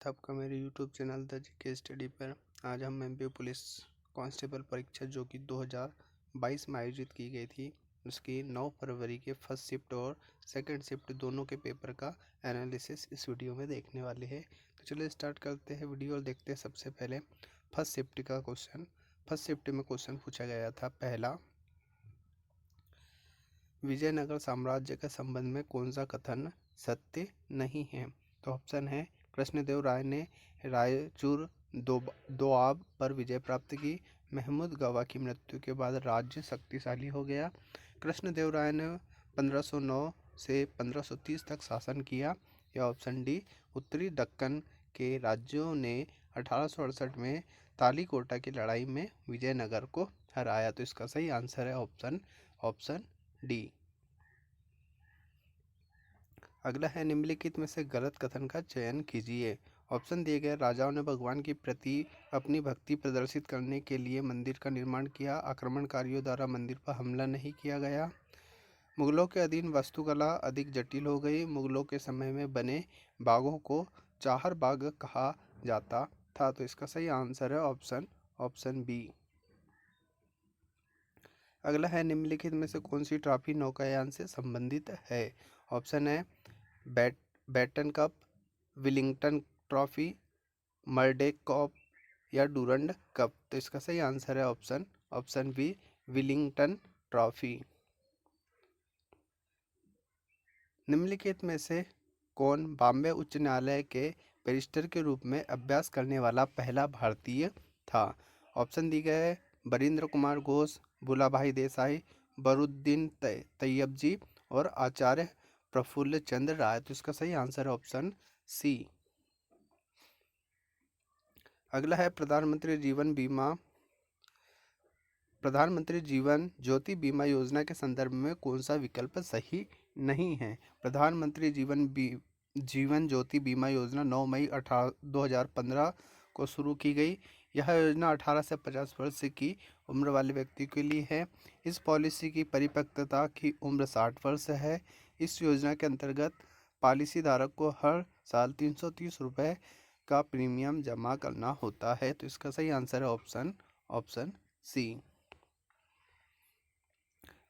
स्वागत है आपका मेरे YouTube channel the GK study पर। आज हम एमपी पुलिस कांस्टेबल परीक्षा जो कि 2022 में आयोजित की गई थी, उसकी 9 फरवरी के फर्स्ट शिफ्ट और सेकंड शिफ्ट दोनों के पेपर का एनालिसिस इस वीडियो में देखने वाले हैं। तो चलिए स्टार्ट करते हैं वीडियो और देखते हैं। सबसे पहले फर्स्ट शिफ्ट का क्वेश्चन। फर्स्ट शिफ्ट में क्वेश्चन पूछा गया था पहला, विजयनगर साम्राज्य के संबंध में कौन सा कथन सत्य नहीं है? तो ऑप्शन है, कृष्णदेव राय ने रायचूर दोआब पर विजय प्राप्त की। महमूद गवा की मृत्यु के बाद राज्य शक्तिशाली हो गया। कृष्णदेव राय ने 1509 से 1530 तक शासन किया। या ऑप्शन डी, उत्तरी दक्कन के राज्यों ने 1868 में तालीकोटा की लड़ाई में विजयनगर को हराया। तो इसका सही आंसर है ऑप्शन डी। अगला है, निम्नलिखित में से गलत कथन का चयन कीजिए। ऑप्शन दिए गए, राजाओं ने भगवान की प्रति अपनी भक्ति प्रदर्शित करने के लिए मंदिर का निर्माण किया। आक्रमणकारियों द्वारा मंदिर पर हमला नहीं किया गया। मुगलों के अधीन वास्तुकला अधिक जटिल हो गई। मुगलों के समय में बने बागों को चाहर बाग कहा जाता था। तो इसका सही आंसर है ऑप्शन बी। अगला है, निम्नलिखित में से कौन सी ट्रॉफी नौकायान से संबंधित है? ऑप्शन है, Beighton cup, Willingdon trophy, Merdeka cup या डूरंड कप। तो इसका सही आंसर है ऑप्शन बी, विलिंगटन ट्रॉफी। निम्नलिखित में से कौन बॉम्बे उच्च न्यायालय के बैरिस्टर के रूप में अभ्यास करने वाला पहला भारतीय था? ऑप्शन दिए गए, बरिंद्र कुमार घोष, भूलाभाई देसाई, बरुद्दीन तैयब जी और आचार्य प्रफुल्ल चंद्र राय। तो इसका सही आंसर है ऑप्शन सी। अगला है, प्रधानमंत्री जीवन ज्योति बीमा योजना के संदर्भ में कौन सा विकल्प सही नहीं है? प्रधानमंत्री जीवन ज्योति बीमा योजना 9 मई 2015 को शुरू की गई। यह योजना 18 से 50 वर्ष की उम्र वाले व्यक्ति के लिए है। इस पॉलिसी की परिपक्वता की उम्र 60 वर्ष है। इस योजना के अंतर्गत पॉलिसी धारक को हर साल 330 रुपये का प्रीमियम जमा करना होता है। तो इसका सही आंसर है ऑप्शन सी।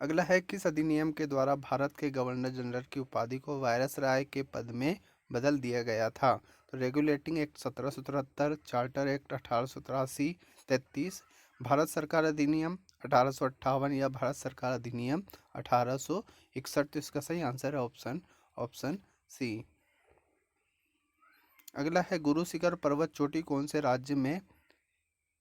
अगला है, किस अधिनियम के द्वारा भारत के गवर्नर जनरल की उपाधि को वायसराय के पद में बदल दिया गया था? तो regulating act 1773, charter act 1883, 33, Bharat सरकार अधिनियम 1858 या भारत सरकार अधिनियम 1861। तो इसका सही आंसर है ऑप्शन सी। अगला है, गुरु शिखर पर्वत चोटी कौन से राज्य में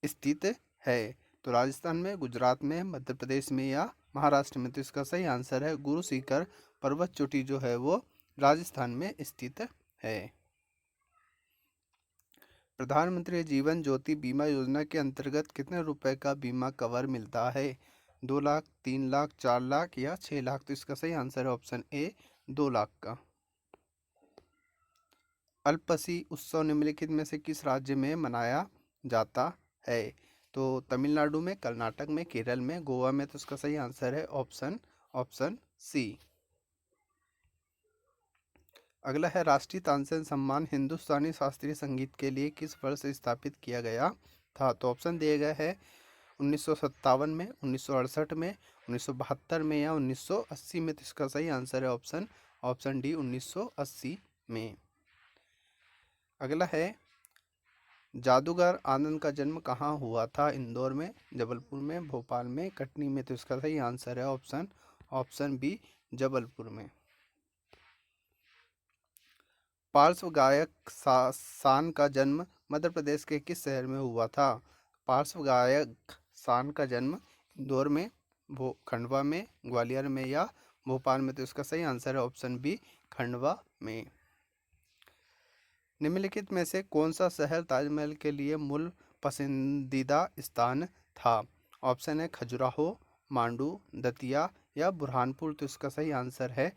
स्थित है? तो राजस्थान में, गुजरात में, मध्य प्रदेश में या महाराष्ट्र में? तो इसका सही आंसर है, गुरु शिखर पर्वत चोटी जो है वो राजस्थान में स्थित है। प्रधानमंत्री जीवन ज्योति बीमा योजना के अंतर्गत कितने रुपए का बीमा कवर मिलता है? 2 लाख, 3 लाख, 4 लाख या 6 लाख? तो इसका सही आंसर है ऑप्शन ए, 2 लाख का। अल्पसी उत्सव निम्नलिखित में से किस राज्य में मनाया जाता है? तो तमिलनाडु में, कर्नाटक में, केरल में, गोवा में? तो इसका सही आंसर है ऑप्शन सी। अगला है, राष्ट्रीय तानसेन सम्मान हिंदुस्तानी शास्त्रीय संगीत के लिए किस वर्ष स्थापित किया गया था? तो ऑप्शन दिए गए हैं 1957 में, 1968 में, 1972 में या 1980 में? तो इसका सही आंसर है ऑप्शन डी, 1980 में। अगला है, जादूगर आनंद का जन्म कहाँ हुआ था? इंदौर में, जबलपुर में, भोपाल में, कटनी में? तो इसका सही आंसर है ऑप्शन बी, जबलपुर में। पार्श्व गायक शान का जन्म मध्य प्रदेश के किस शहर में हुआ था? पार्श्व गायक शान का जन्म इंदौर में, खंडवा में, ग्वालियर में या भोपाल में? तो इसका सही आंसर है ऑप्शन बी, खंडवा में। निम्नलिखित में से कौन सा शहर ताजमहल के लिए मूल पसंदीदा स्थान था? ऑप्शन है, खजुराहो, मांडू, दतिया या बुरहानपुर? तो इसका सही आंसर है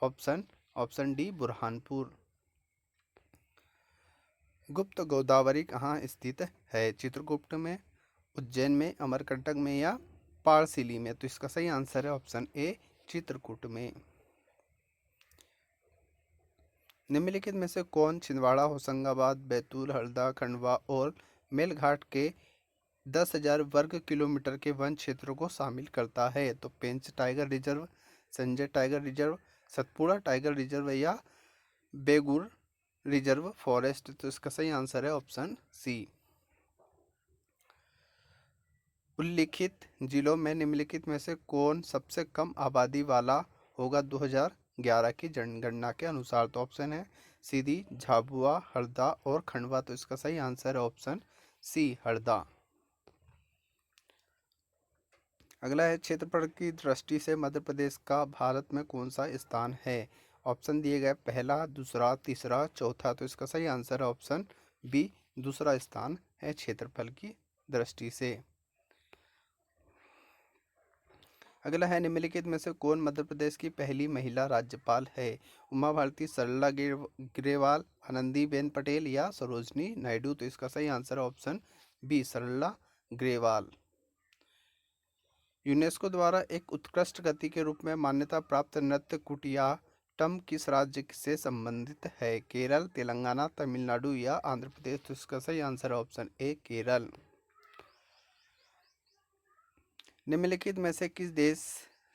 ऑप्शन डी, बुरहानपुर। गुप्त गोदावरी कहाँ स्थित है? चित्रकूट में, उज्जैन में, अमरकंटक में या पारसिली में? तो इसका सही आंसर है ऑप्शन ए, चित्रकूट में। निम्नलिखित में से कौन छिंदवाड़ा, होशंगाबाद, बैतूल, हरदा, खंडवा और मेलघाट के 10,000 वर्ग किलोमीटर के वन क्षेत्रों को शामिल करता है? तो Pench tiger reserve, Sanjay tiger reserve, Satpura tiger reserve या बेगुर रिजर्व फॉरेस्ट। तो इसका सही आंसर है ऑप्शन सी। उल्लिखित जिलों में निम्नलिखित में से कौन सबसे कम आबादी वाला होगा 2011 की जनगणना के अनुसार? तो ऑप्शन है सीधी, झाबुआ, हरदा और खंडवा। तो इसका सही आंसर है ऑप्शन सी, हरदा। अगला है क्षेत्रफल की दृष्टि से मध्य प्रदेश का भारत में कौन सा स्थान है? ऑप्शन दिए गए पहला, दूसरा, तीसरा, चौथा। तो इसका सही आंसर है ऑप्शन बी, दूसरा स्थान है क्षेत्रफल की दृष्टि से। अगला है निम्नलिखित में से कौन मध्य प्रदेश की पहली महिला राज्यपाल है? उमा भारती, सरला ग्रेवाल, आनंदीबेन पटेल या सरोजनी नायडू। तो इसका सही आंसर है ऑप्शन बी, सरला ग्रेवाल। यूनेस्को द्वारा एक उत्कृष्ट गति के रूप में मान्यता प्राप्त नृत्य कुटियाट्टम किस राज्य से संबंधित है? केरल, तेलंगाना, तमिलनाडु या आंध्र प्रदेश। तो इसका सही आंसर है ऑप्शन ए, केरल। निम्नलिखित में से किस देश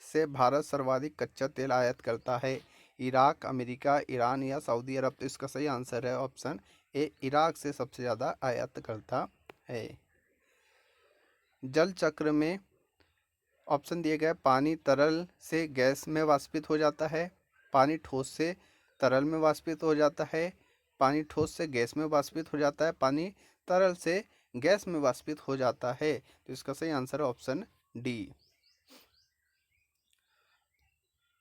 से भारत सर्वाधिक कच्चा तेल आयात करता है? इराक, अमेरिका, ईरान या सऊदी अरब। तो इसका सही आंसर है ऑप्शन ए, इराक से सबसे ज़्यादा आयात करता है। जल चक्र में ऑप्शन दिए गए पानी तरल से गैस में वाष्पित हो जाता है, पानी ठोस से तरल में वाष्पित हो जाता है, पानी ठोस से गैस में वाष्पित हो जाता है, पानी तरल से गैस में वाष्पित हो जाता है। तो इसका सही आंसर है ऑप्शन डी।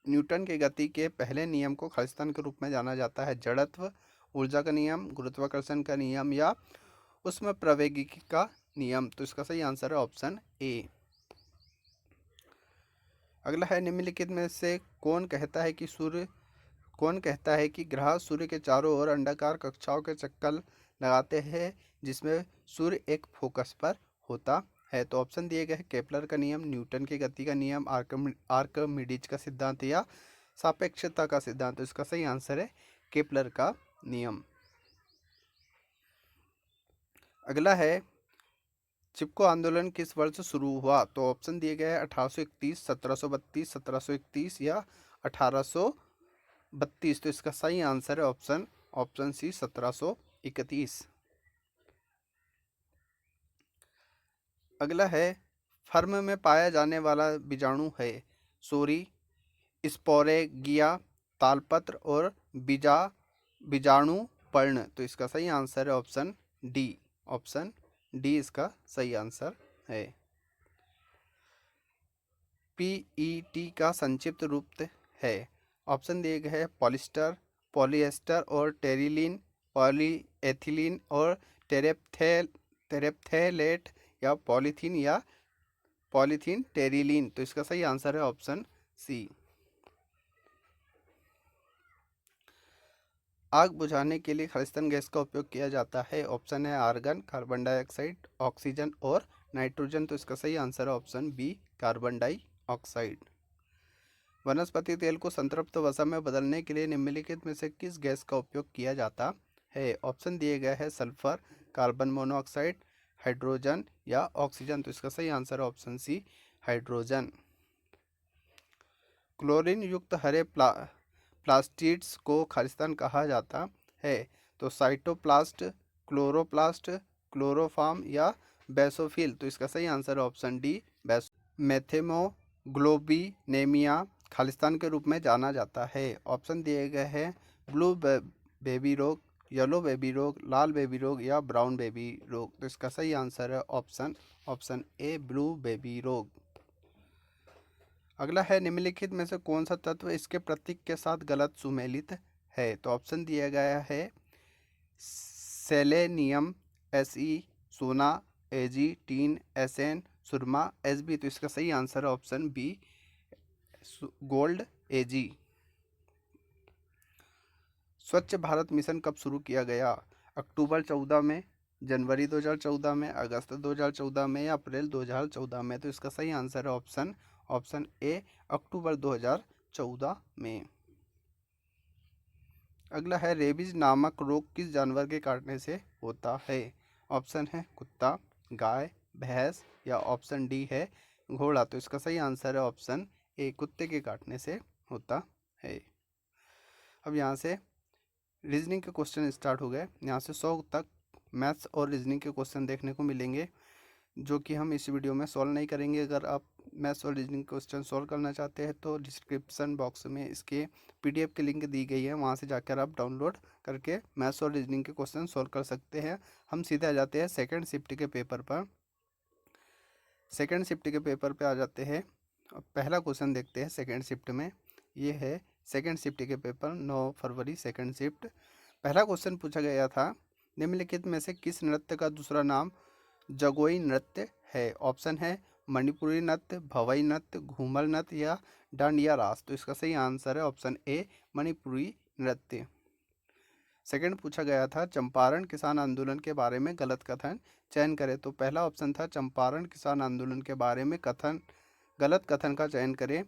न्यूटन के गति के पहले नियम को खालिस्तान के रूप में जाना जाता है? जड़त्व, ऊर्जा का नियम, गुरुत्वाकर्षण का नियम या उसमें प्रवैगिकी का नियम। तो इसका सही आंसर है ऑप्शन ए। अगला है निम्नलिखित में से कौन कहता है कि ग्रह सूर्य के चारों ओर अंडाकार कक्षाओं के चक्कर लगाते हैं जिसमें सूर्य एक फोकस पर होता है? तो ऑप्शन दिए गए हैं केपलर का नियम, न्यूटन की गति का नियम, आर्किमिडीज का सिद्धांत या सापेक्षता का सिद्धांत। तो इसका सही आंसर है केपलर का नियम। अगला है चिपको आंदोलन किस वर्ष शुरू हुआ? तो ऑप्शन दिए गए हैं 1831, 1732, 1731 या 1832। तो इसका सही आंसर है ऑप्शन सी, 1731। अगला है फर्म में पाया जाने वाला बीजाणु है? सोरी, स्पोरेगिया, तालपत्र और बीजाणु पर्ण। तो इसका सही आंसर है ऑप्शन डी इसका सही आंसर है। पीईटी का संक्षिप्त रूप है? ऑप्शन दिए गए हैं पॉलिस्टर, पॉलिएस्टर और टेरिलीन, पॉलीएथिलीन और टेरेप्थेलेट या पॉलीथीन टेरिलीन। तो इसका सही आंसर है ऑप्शन सी। आग बुझाने के लिए खालिस्तान गैस का उपयोग किया जाता है? ऑप्शन है आर्गन, कार्बन डाइऑक्साइड, ऑक्सीजन और नाइट्रोजन। तो इसका सही आंसर है ऑप्शन बी, कार्बन डाइऑक्साइड। वनस्पति तेल को संतृप्त वसा में बदलने के लिए निम्नलिखित में से किस गैस का उपयोग किया जाता है? ऑप्शन दिए गए हैं सल्फर, कार्बन मोनोऑक्साइड, हाइड्रोजन या ऑक्सीजन। तो इसका सही आंसर है ऑप्शन सी, हाइड्रोजन। क्लोरीन युक्त हरे प्लास्टिड्स को खालिस्तान कहा जाता है? तो साइटोप्लास्ट, क्लोरोप्लास्ट, क्लोरोफार्म या बेसोफिल। तो इसका सही आंसर है ऑप्शन डी, मेथेमोग्लोबिनेमिया खालिस्तान के रूप में जाना जाता है। ऑप्शन दिए गए हैं बेबी रोग, येलो बेबी रोग, लाल बेबी रोग या ब्राउन बेबी रोग। तो इसका सही आंसर है ऑप्शन ए, ब्लू बेबी रोग। अगला है निम्नलिखित में से कौन सा तत्व इसके प्रतीक के साथ गलत सुमेलित है? तो ऑप्शन दिया गया है सेलेनियम, एसई, सोना, एजी, टीन, एसएन, सुरमा, एसबी। तो इसका सही आंसर है ऑप्शन बी, गोल्ड, एजी। स्वच्छ भारत मिशन कब शुरू किया गया? अक्टूबर 14 में, जनवरी 2014 में, अगस्त 2014 में या अप्रैल 2014 में? तो इसका सही आंसर है ऑप्शन ए, अक्टूबर 2014 में। अगला है रेबीज नामक रोग किस जानवर के काटने से होता है। ऑप्शन है कुत्ता, गाय, भैंस या ऑप्शन डी है घोड़ा। तो इसका सही आंसर है ऑप्शन ए, कुत्ते के काटने से होता है। अब यहाँ से रीजनिंग के क्वेश्चन स्टार्ट हो गए। यहाँ से 100 तक मैथ्स और रीजनिंग के क्वेश्चन देखने को मिलेंगे, जो कि हम इस वीडियो में सॉल्व नहीं करेंगे। अगर आप मैथ्स और रीजनिंग क्वेश्चन सॉल्व करना चाहते हैं तो डिस्क्रिप्शन बॉक्स में इसके पीडीएफ की लिंक दी गई है, वहाँ से जाकर आप डाउनलोड करके मैथ्स और रीजनिंग के क्वेश्चन सॉल्व कर सकते हैं। हम सीधे आ जाते हैं सेकेंड शिफ्ट के पेपर पर। सेकेंड शिफ्ट के पेपर पे आ जाते हैं। अब पहला क्वेश्चन देखते हैं सेकेंड शिफ्ट में। ये है सेकेंड शिफ्ट के पेपर 9 फरवरी सेकेंड शिफ्ट। पहला क्वेश्चन पूछा गया था, निम्नलिखित में से किस नृत्य का दूसरा नाम जगोई नृत्य है। ऑप्शन है मणिपुरी नृत्य, भवई नृत्य, घूमर नृत्य या डांडिया रास। तो इसका सही आंसर है ऑप्शन ए, मणिपुरी नृत्य। सेकंड पूछा गया था, चंपारण किसान आंदोलन के बारे में गलत कथन चयन करें। तो पहला ऑप्शन था चंपारण किसान आंदोलन के बारे में गलत कथन का चयन करें।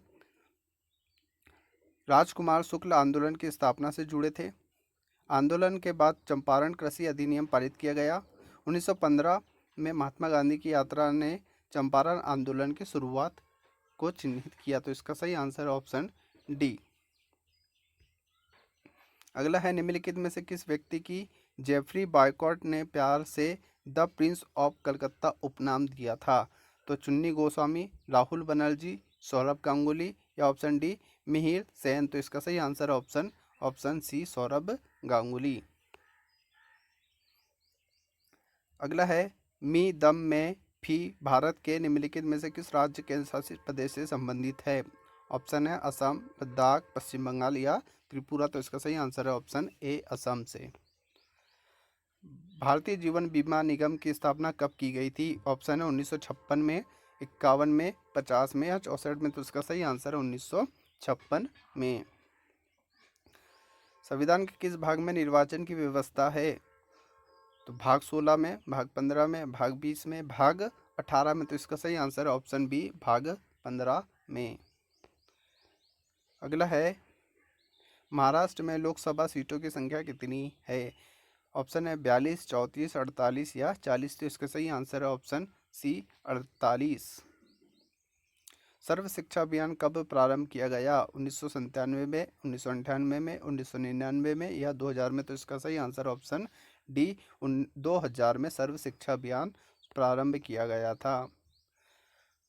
राजकुमार शुक्ल आंदोलन की स्थापना से जुड़े थे। आंदोलन के बाद चंपारण कृषि अधिनियम पारित किया गया। 1915 में महात्मा गांधी की यात्रा ने चंपारण आंदोलन की शुरुआत को चिन्हित किया। तो इसका सही आंसर है ऑप्शन डी। अगला है, निम्नलिखित में से किस व्यक्ति की जेफरी बायकॉट ने प्यार से द प्रिंस ऑफ कलकत्ता उपनाम दिया था। तो चुन्नी गोस्वामी, राहुल बनर्जी, सौरभ गांगुली या ऑप्शन डी मिहिर सेन। तो इसका सही आंसर है ऑप्शन सी, सौरभ गांगुली। अगला है, मी दम में फी भारत के निम्नलिखित में से किस राज्य केंद्र शासित प्रदेश से संबंधित है। ऑप्शन है असम, लद्दाख, पश्चिम बंगाल या त्रिपुरा। तो इसका सही आंसर है ऑप्शन ए, असम से। भारतीय जीवन बीमा निगम की स्थापना कब की गई थी। ऑप्शन है 1956 में, 51 में, 50 में या 64 में। तो इसका सही आंसर है 1956 में। संविधान के किस भाग में निर्वाचन की व्यवस्था है। तो भाग 16 में, भाग 15 में, भाग 20 में, भाग 18 में। तो इसका सही आंसर है ऑप्शन बी, भाग 15 में। अगला है, महाराष्ट्र में लोकसभा सीटों की संख्या कितनी है। ऑप्शन है 42, 34, 48 या 40। तो इसका सही आंसर है ऑप्शन सी, 48। सर्व शिक्षा अभियान कब प्रारंभ किया गया। 1997 में, 1998 में, 1999 में या 2000 में। तो इसका सही आंसर ऑप्शन डी, 2000 में सर्व शिक्षा अभियान प्रारंभ किया गया था।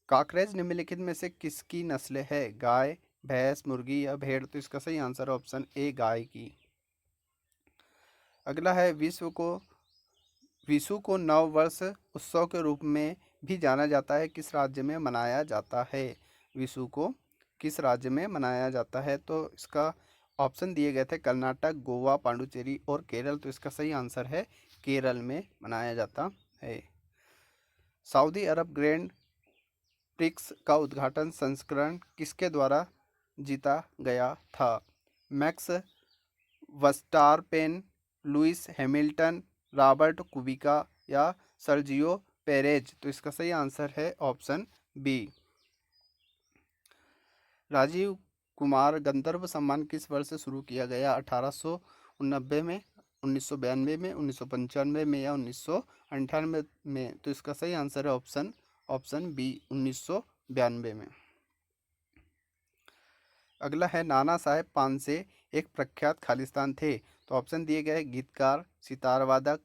काकरेज निम्नलिखित में से किसकी नस्ल है। गाय, भैंस, मुर्गी या भेड़। तो इसका सही आंसर ऑप्शन ए, गाय की। अगला है, विशु को नव वर्ष उत्सव के रूप में भी जाना जाता है, किस राज्य में मनाया जाता है। विशु को किस राज्य में मनाया जाता है। तो इसका ऑप्शन दिए गए थे कर्नाटक, गोवा, पांडुचेरी और केरल। तो इसका सही आंसर है केरल में मनाया जाता है। सऊदी अरब ग्रैंड प्रिक्स का उद्घाटन संस्करण किसके द्वारा जीता गया था। Max Verstappen, Lewis Hamilton, Robert Kubica या सर्जियो पेरेज। तो इसका सही आंसर है ऑप्शन बी। राजीव कुमार गंधर्व सम्मान किस वर्ष से शुरू किया गया। 1890 में, 1992 में, 1995 में या 1998 में। तो इसका सही आंसर है ऑप्शन बी, 1992 में। अगला है, नाना साहेब पानसे एक प्रख्यात खालिस्तान थे। तो ऑप्शन दिए गए गीतकार, सितार वादक,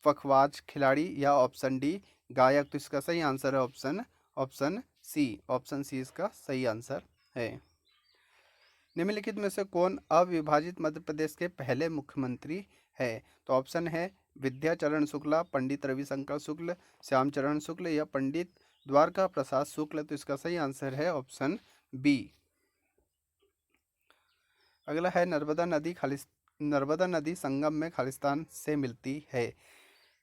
पखवाज खिलाड़ी या ऑप्शन डी गायक। तो इसका सही आंसर है ऑप्शन सी इसका सही आंसर है। निम्नलिखित में से कौन अविभाजित मध्य प्रदेश के पहले मुख्यमंत्री है। तो ऑप्शन है विद्याचरण शुक्ला, पंडित रविशंकर शुक्ल, श्यामचरण शुक्ल या पंडित द्वारका प्रसाद शुक्ल। तो इसका सही आंसर है ऑप्शन बी। अगला है, नर्मदा नदी संगम में खालिस्तान से मिलती है।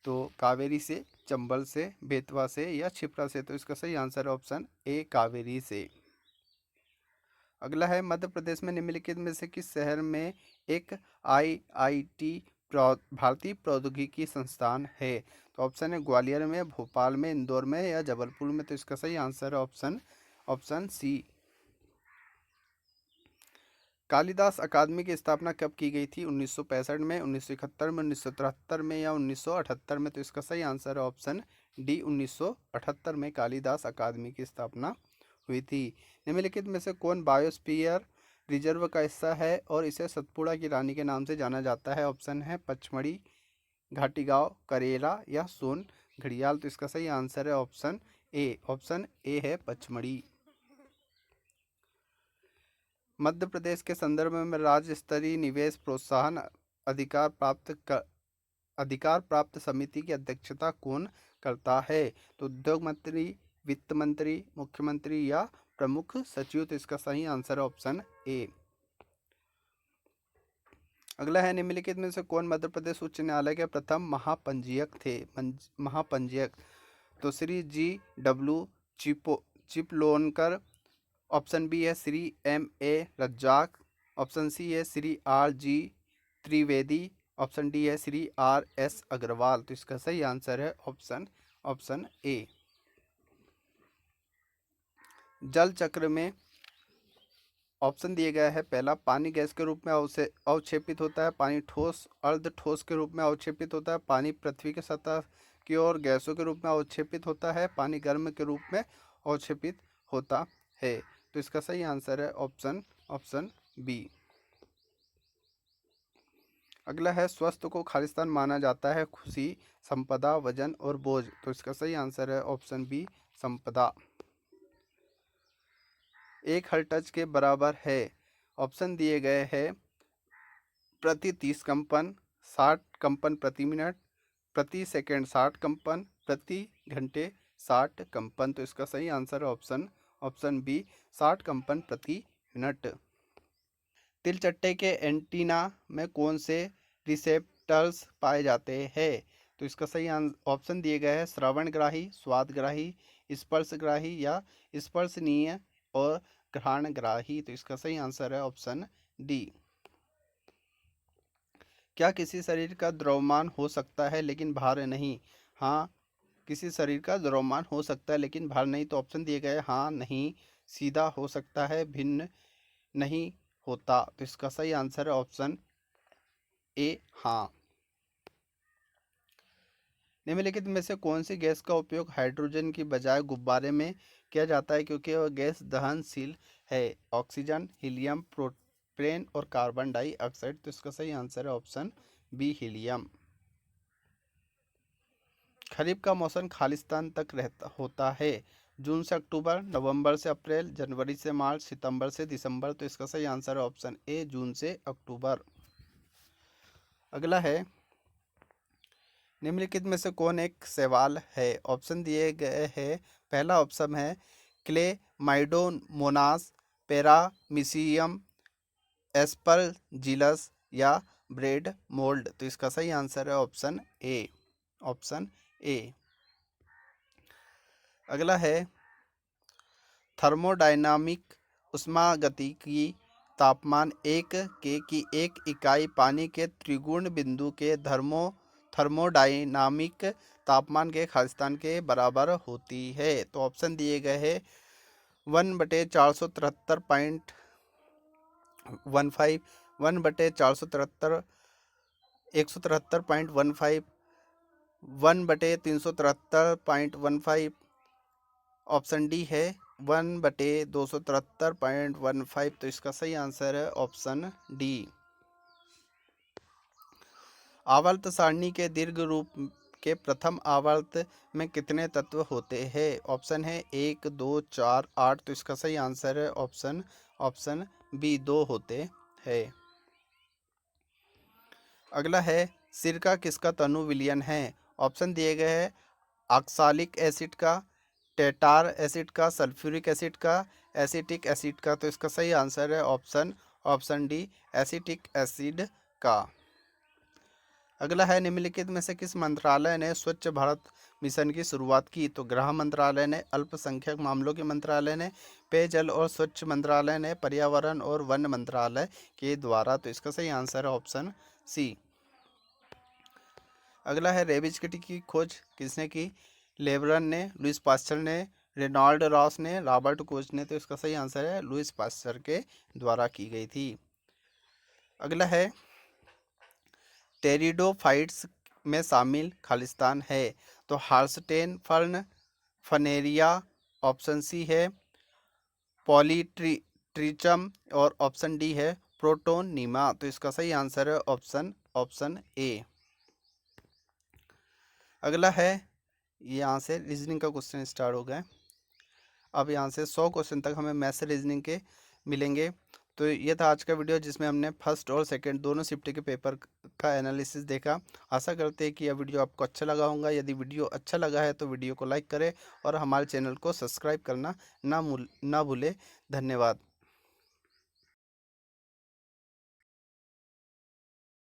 तो कावेरी से, चंबल से, बेतवा से या क्षिप्रा से। तो इसका सही आंसर है ऑप्शन ए, कावेरी से। अगला है, मध्य प्रदेश में निम्नलिखित में से किस शहर में एक आईआईटी भारतीय प्रौद्योगिकी संस्थान है। तो ऑप्शन है ग्वालियर में, भोपाल में, इंदौर में या जबलपुर में। तो इसका सही आंसर है ऑप्शन सी। कालिदास अकादमी की स्थापना कब की गई थी? 1965 में, 1971 में, 1973 में या 1978 में? तो इसका सही आंसर है ऑप्शन डी, 1978 में कालिदास अकादमी की स्थापना हुई थी। निम्नलिखित में से कौन बायोस्फीयर रिजर्व का हिस्सा है और इसे सतपुड़ा की रानी के नाम से जाना जाता है? ऑप्शन है पचमढ़ी, घाटीगांव, करेला या सोन घड़ियाल? तो इसका सही आंसर है ऑप्शन ए, ऑप्शन ए है पचमढ़ी। मध्य प्रदेश के संदर्भ में राज्य स्तरीय निवेश प्रोत्साहन अधिकार प्राप्त समिति की अध्यक्षता कौन करता है? तो उद्योग मंत्री, वित्त मंत्री, मुख्यमंत्री या प्रमुख सचिव? तो इसका सही आंसर है ऑप्शन ए। अगला है, निम्नलिखित में से कौन मध्य प्रदेश उच्च न्यायालय के प्रथम महापंजीयक थे? महापंजीयक तो श्री G.W. चिपलोनकर, ऑप्शन बी है Shri M.A. Razzaq, option C है Shri R.G. Trivedi, option D है श्री R.S. अग्रवाल? तो इसका सही आंसर है ऑप्शन ए। जल चक्र में ऑप्शन दिए गए हैं। पहला, पानी गैस के रूप में अवक्षेपित होता है, पानी ठोस अर्ध ठोस के रूप में अवक्षेपित होता है, पानी पृथ्वी की सतह की ओर गैसों के रूप में अवक्षेपित होता है, पानी गर्म के रूप में अवक्षेपित होता है। तो इसका सही आंसर है ऑप्शन बी। अगला है, स्वस्थ को खालिस्तान माना जाता है? खुशी, संपदा, वजन और बोझ? तो इसका सही आंसर है ऑप्शन बी, संपदा। एक हर्ट्ज के बराबर है? ऑप्शन दिए गए हैं। प्रति 30 कंपन, 60 कंपन प्रति मिनट, प्रति सेकंड 60 कंपन, प्रति घंटे 60 कंपन? तो इसका सही आंसर है ऑप्शन बी, 60 कंपन प्रति मिनट। तिलचट्टे के एंटीना में कौन से रिसेप्टर्स पाए जाते हैं? तो इसका सही ऑप्शन दिए गए हैं। श्रवणग्राही, स्वादग्राही, स्पर्शग्राही या स्पर्शनीय और घ्राणग्राही? तो इसका सही आंसर है ऑप्शन डी। क्या किसी शरीर का द्रव्यमान हो सकता है लेकिन भार नहीं? हाँ, किसी शरीर का द्रव्यमान हो सकता है लेकिन भार नहीं। तो ऑप्शन दिए गए हाँ, नहीं, सीधा हो सकता है, भिन्न नहीं होता? तो इसका सही आंसर है ऑप्शन ए, हाँ। निम्नलिखित में से कौन सी गैस का उपयोग हाइड्रोजन की बजाय गुब्बारे में किया जाता है क्योंकि वह गैस दहनशील है? ऑक्सीजन, हीलियम, प्रोपेन और कार्बन डाइऑक्साइड? तो इसका सही आंसर है ऑप्शन बी, हीलियम। खरीफ का मौसम खालिस्तान तक होता है? जून से अक्टूबर, नवंबर से अप्रैल, जनवरी से मार्च, सितंबर से दिसंबर? तो इसका सही आंसर है ऑप्शन ए, जून से अक्टूबर। अगला है, निम्नलिखित में से कौन एक शैवाल है? ऑप्शन दिए गए हैं। पहला ऑप्शन है क्लेमाइडोमोनास, पैरामीशियम, एस्परजिलस या ब्रेड मोल्ड? तो इसका सही आंसर है ऑप्शन ए। अगला है, थर्मोडायनामिक ऊष्मागतिकी तापमान की एक इकाई पानी के त्रिगुण बिंदु के थर्मोडायनामिक तापमान के खालिस्तान के बराबर होती है? तो ऑप्शन दिए गए हैं। 1/473.15, 1/473, 173.15, 1/373.15? ऑप्शन डी है 1/273.15। तो इसका सही आंसर है ऑप्शन डी। आवर्त सारणी के दीर्घ रूप के प्रथम आवर्त में कितने तत्व होते हैं? ऑप्शन है 1, 2, 4, 8? तो इसका सही आंसर है ऑप्शन बी, 2 होते हैं। अगला है, सिरका किसका तनु विलयन है? ऑप्शन दिए गए हैं। ऑक्सैलिक एसिड का, टेटार एसिड का, सल्फ्यूरिक एसिड का, एसिटिक एसिड का? तो इसका सही आंसर है ऑप्शन डी, एसिटिक एसिड का। अगला है, निम्नलिखित में से किस मंत्रालय ने स्वच्छ भारत मिशन की शुरुआत की? तो गृह मंत्रालय ने, अल्पसंख्यक मामलों के मंत्रालय ने, पेयजल और स्वच्छ मंत्रालय ने, पर्यावरण और वन मंत्रालय के द्वारा? तो इसका सही आंसर है ऑप्शन सी। अगला है, रेबीज की टीके की खोज किसने की? लेबरन ने, लुइस पास्चर ने, रेनॉल्ड रॉस ने, रॉबर्ट कोच ने? तो इसका सही आंसर है लुइस पास्चर के द्वारा की गई थी। अगला है टेरिडोफाइट्स में शामिल खालिस्तान है, तो हार्सटेन फर्न, फनेरिया, ऑप्शन सी है पॉलीट्रिचम और ऑप्शन डी है प्रोटोनीमा। तो इसका सही आंसर है ऑप्शन ए। अगला है, यहाँ से रीजनिंग का क्वेश्चन स्टार्ट हो गया है। अब यहाँ से 100 क्वेश्चन तक हमें मैथ्स रीजनिंग के मिलेंगे। तो ये था आज का वीडियो जिसमें हमने फर्स्ट और सेकंड दोनों शिफ्ट के पेपर का एनालिसिस देखा। आशा करते हैं कि यह वीडियो आपको अच्छा लगा होगा। यदि वीडियो अच्छा लगा है तो वीडियो को लाइक करें और हमारे चैनल को सब्सक्राइब करना ना भूलें। धन्यवाद।